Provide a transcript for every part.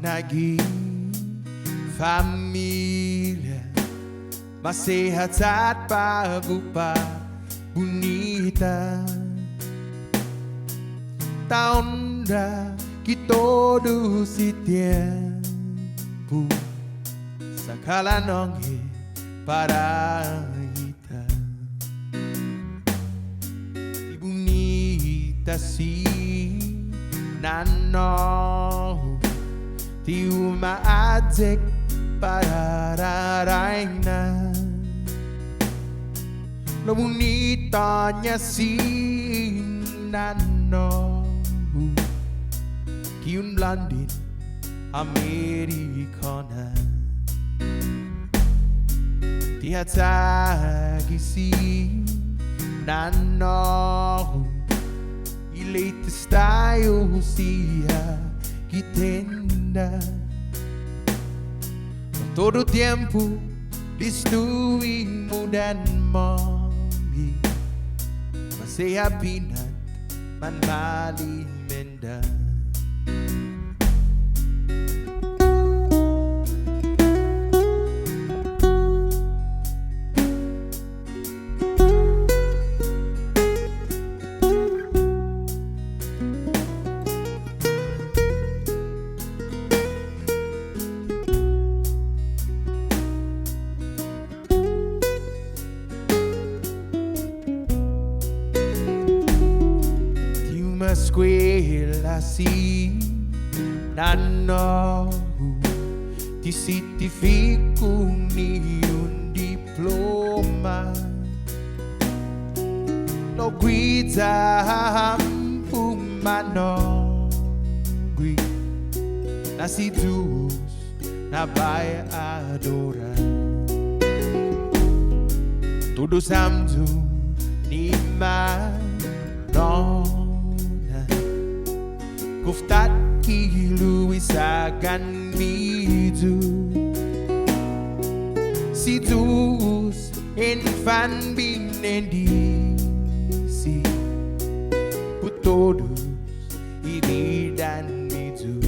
naging família, masehat at pagupag bonita. Taon na que todo se tempo sa kalanong paraita. Di bonita si Nano, di umaadzik pararay na. Lo bonita niya si Nano, kiyun London, Americana. Tihatagi si Nano, ileitas tayo siya kitenda. Todo tiempo estuvimos dan mami, masaya pinat man malimenda. Escuela si Nano, ti certifico ni un diploma. No guida umano, nasi tus na vai adorar. Todos amdu ni no. Kuftat kiluisagan midu, si tus infan binendi, si putodos ibidan midu.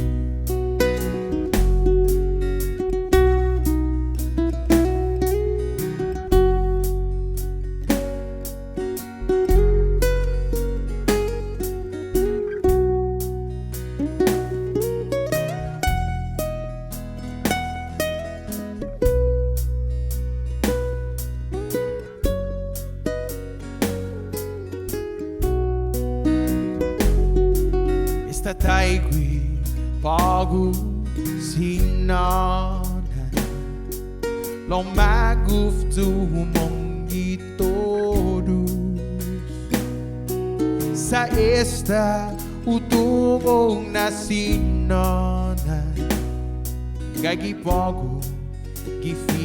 Tatay ko'y bago sinanan, lumagufto mong itodos sa esta utubong na sinanan, kay gibago gifi